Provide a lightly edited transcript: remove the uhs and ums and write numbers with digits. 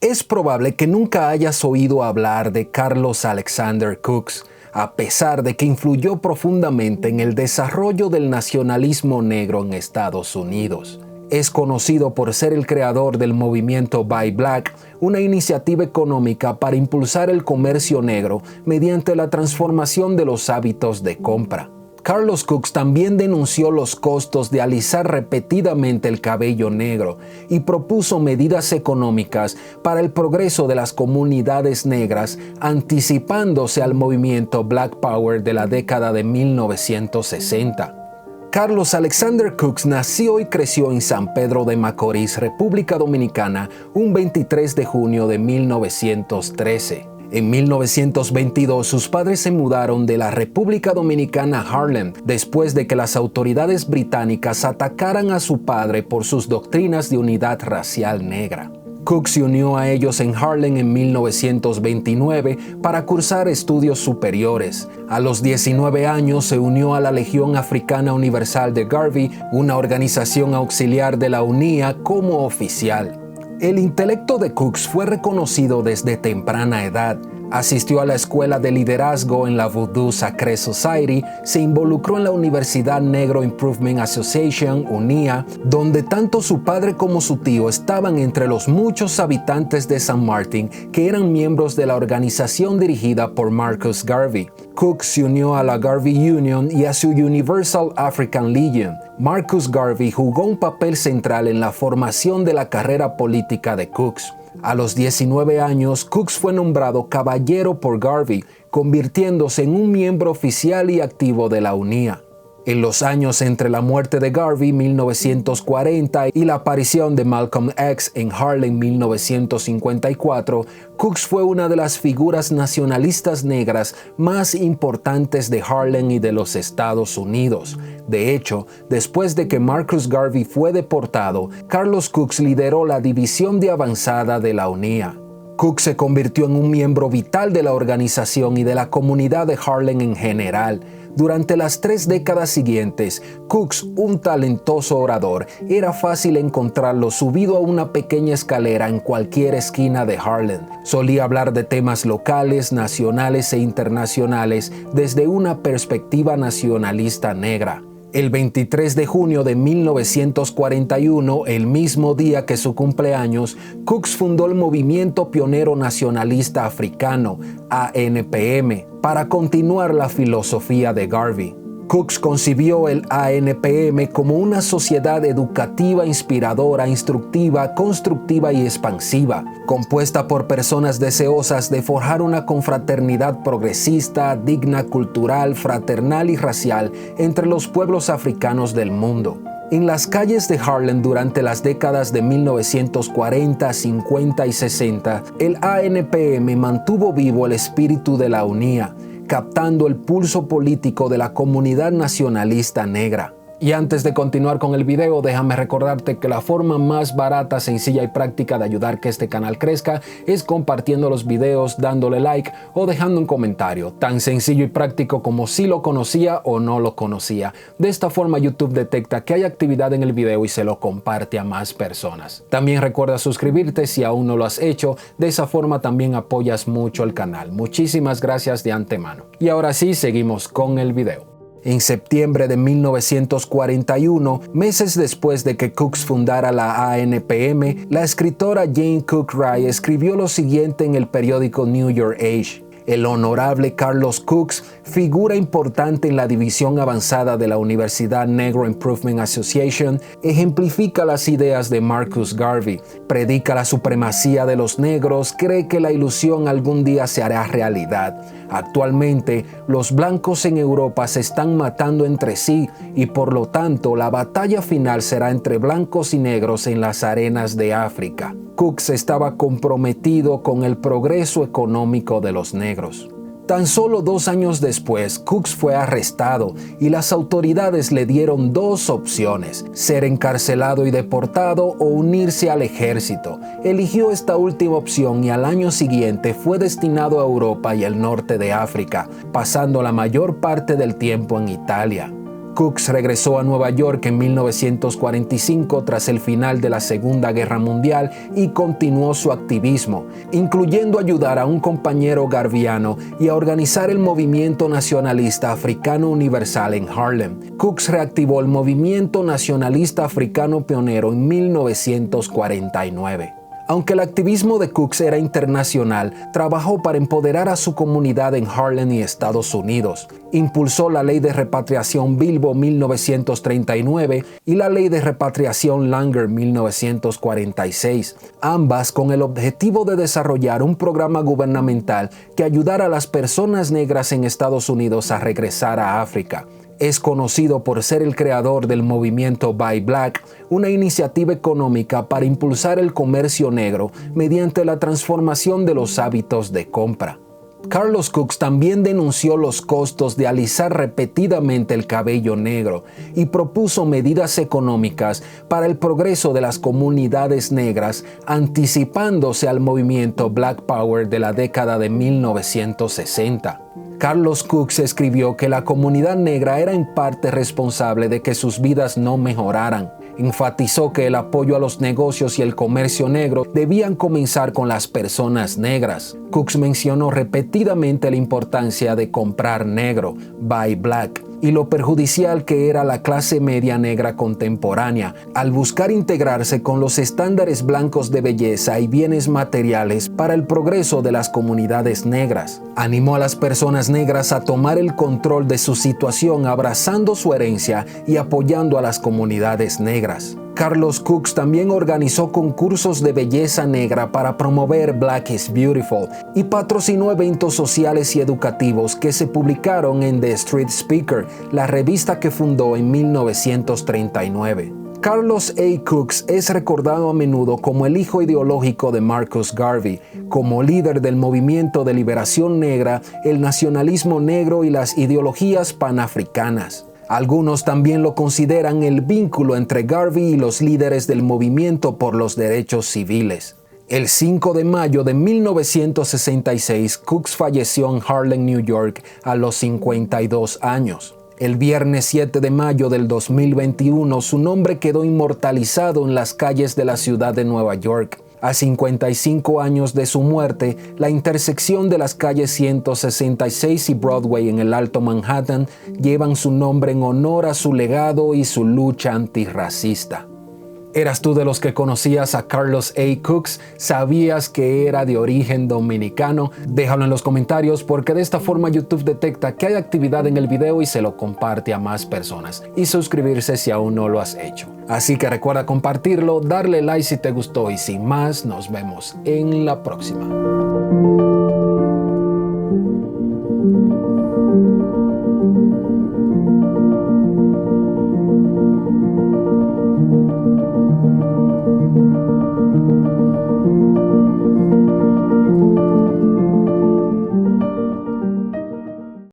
Es probable que nunca hayas oído hablar de Carlos Alexander Cooks, a pesar de que influyó profundamente en el desarrollo del nacionalismo negro en Estados Unidos. Es conocido por ser el creador del movimiento Buy Black, una iniciativa económica para impulsar el comercio negro mediante la transformación de los hábitos de compra. Carlos Cooks también denunció los costos de alisar repetidamente el cabello negro y propuso medidas económicas para el progreso de las comunidades negras, anticipándose al movimiento Black Power de la década de 1960. Carlos Alexander Cooks nació y creció en San Pedro de Macorís, República Dominicana, un 23 de junio de 1913. En 1922, sus padres se mudaron de la República Dominicana a Harlem, después de que las autoridades británicas atacaran a su padre por sus doctrinas de unidad racial negra. Cooks se unió a ellos en Harlem en 1929 para cursar estudios superiores. A los 19 años se unió a la Legión Africana Universal de Garvey, una organización auxiliar de la UNIA, como oficial. El intelecto de Cooks fue reconocido desde temprana edad. Asistió a la escuela de liderazgo en la Voodoo Sacré Society, se involucró en la Universidad Negro Improvement Association, UNIA, donde tanto su padre como su tío estaban entre los muchos habitantes de San Martín que eran miembros de la organización dirigida por Marcus Garvey. Cooks se unió a la Garvey Union y a su Universal African Legion. Marcus Garvey jugó un papel central en la formación de la carrera política de Cooks. A los 19 años, Cooks fue nombrado caballero por Garvey, convirtiéndose en un miembro oficial y activo de la UNIA. En los años entre la muerte de Garvey, 1940, y la aparición de Malcolm X en Harlem, 1954, Cooks fue una de las figuras nacionalistas negras más importantes de Harlem y de los Estados Unidos. De hecho, después de que Marcus Garvey fue deportado, Carlos Cooks lideró la división de avanzada de la UNIA. Cooks se convirtió en un miembro vital de la organización y de la comunidad de Harlem en general. Durante las 3 décadas siguientes, Cooks, un talentoso orador, era fácil encontrarlo subido a una pequeña escalera en cualquier esquina de Harlem. Solía hablar de temas locales, nacionales e internacionales desde una perspectiva nacionalista negra. El 23 de junio de 1941, el mismo día que su cumpleaños, Cooks fundó el Movimiento Pionero Nacionalista Africano, ANPM, para continuar la filosofía de Garvey. Cooks concibió el ANPM como una sociedad educativa, inspiradora, instructiva, constructiva y expansiva, compuesta por personas deseosas de forjar una confraternidad progresista, digna, cultural, fraternal y racial entre los pueblos africanos del mundo. En las calles de Harlem durante las décadas de 1940, 50 y 60, el ANPM mantuvo vivo el espíritu de la UNIA, captando el pulso político de la comunidad nacionalista negra. Y antes de continuar con el video, déjame recordarte que la forma más barata, sencilla y práctica de ayudar que este canal crezca es compartiendo los videos, dándole like o dejando un comentario. Tan sencillo y práctico como si lo conocía o no lo conocía. De esta forma YouTube detecta que hay actividad en el video y se lo comparte a más personas. También recuerda suscribirte si aún no lo has hecho. De esa forma también apoyas mucho el canal. Muchísimas gracias de antemano. Y ahora sí, seguimos con el video. En septiembre de 1941, meses después de que Cooks fundara la ANPM, la escritora Jane Cook Ray escribió lo siguiente en el periódico New York Age. El honorable Carlos Cooks, figura importante en la división avanzada de la Universidad Negro Improvement Association, ejemplifica las ideas de Marcus Garvey, predica la supremacía de los negros, cree que la ilusión algún día se hará realidad. Actualmente, los blancos en Europa se están matando entre sí y por lo tanto la batalla final será entre blancos y negros en las arenas de África. Cooks estaba comprometido con el progreso económico de los negros. Tan solo 2 años después, Cooks fue arrestado y las autoridades le dieron 2 opciones: ser encarcelado y deportado o unirse al ejército. Eligió esta última opción y al año siguiente fue destinado a Europa y el norte de África, pasando la mayor parte del tiempo en Italia. Cooks regresó a Nueva York en 1945 tras el final de la Segunda Guerra Mundial y continuó su activismo, incluyendo ayudar a un compañero garviano y a organizar el movimiento nacionalista africano universal en Harlem. Cooks reactivó el movimiento nacionalista africano pionero en 1949. Aunque el activismo de Cooks era internacional, trabajó para empoderar a su comunidad en Harlem y Estados Unidos. Impulsó la Ley de Repatriación Bilbo 1939 y la Ley de Repatriación Langer 1946, ambas con el objetivo de desarrollar un programa gubernamental que ayudara a las personas negras en Estados Unidos a regresar a África. Es conocido por ser el creador del movimiento Buy Black, una iniciativa económica para impulsar el comercio negro mediante la transformación de los hábitos de compra. Carlos Cooks también denunció los costos de alisar repetidamente el cabello negro y propuso medidas económicas para el progreso de las comunidades negras, anticipándose al movimiento Black Power de la década de 1960. Carlos Cooks escribió que la comunidad negra era en parte responsable de que sus vidas no mejoraran. Enfatizó que el apoyo a los negocios y el comercio negro debían comenzar con las personas negras. Cooks mencionó repetidamente la importancia de comprar negro, buy black, y lo perjudicial que era la clase media negra contemporánea al buscar integrarse con los estándares blancos de belleza y bienes materiales para el progreso de las comunidades negras. Animó a las personas negras a tomar el control de su situación abrazando su herencia y apoyando a las comunidades negras. Carlos Cooks también organizó concursos de belleza negra para promover Black is Beautiful y patrocinó eventos sociales y educativos que se publicaron en The Street Speaker, la revista que fundó en 1939. Carlos A. Cooks es recordado a menudo como el hijo ideológico de Marcus Garvey, como líder del movimiento de liberación negra, el nacionalismo negro y las ideologías panafricanas. Algunos también lo consideran el vínculo entre Garvey y los líderes del movimiento por los derechos civiles. El 5 de mayo de 1966, Cooks falleció en Harlem, New York, a los 52 años. El viernes 7 de mayo del 2021, su nombre quedó inmortalizado en las calles de la ciudad de Nueva York. A 55 años de su muerte, la intersección de las calles 166 y Broadway en el Alto Manhattan llevan su nombre en honor a su legado y su lucha antirracista. ¿Eras tú de los que conocías a Carlos A. Cooks? ¿Sabías que era de origen dominicano? Déjalo en los comentarios porque de esta forma YouTube detecta que hay actividad en el video y se lo comparte a más personas. Y suscribirse si aún no lo has hecho. Así que recuerda compartirlo, darle like si te gustó y sin más, nos vemos en la próxima.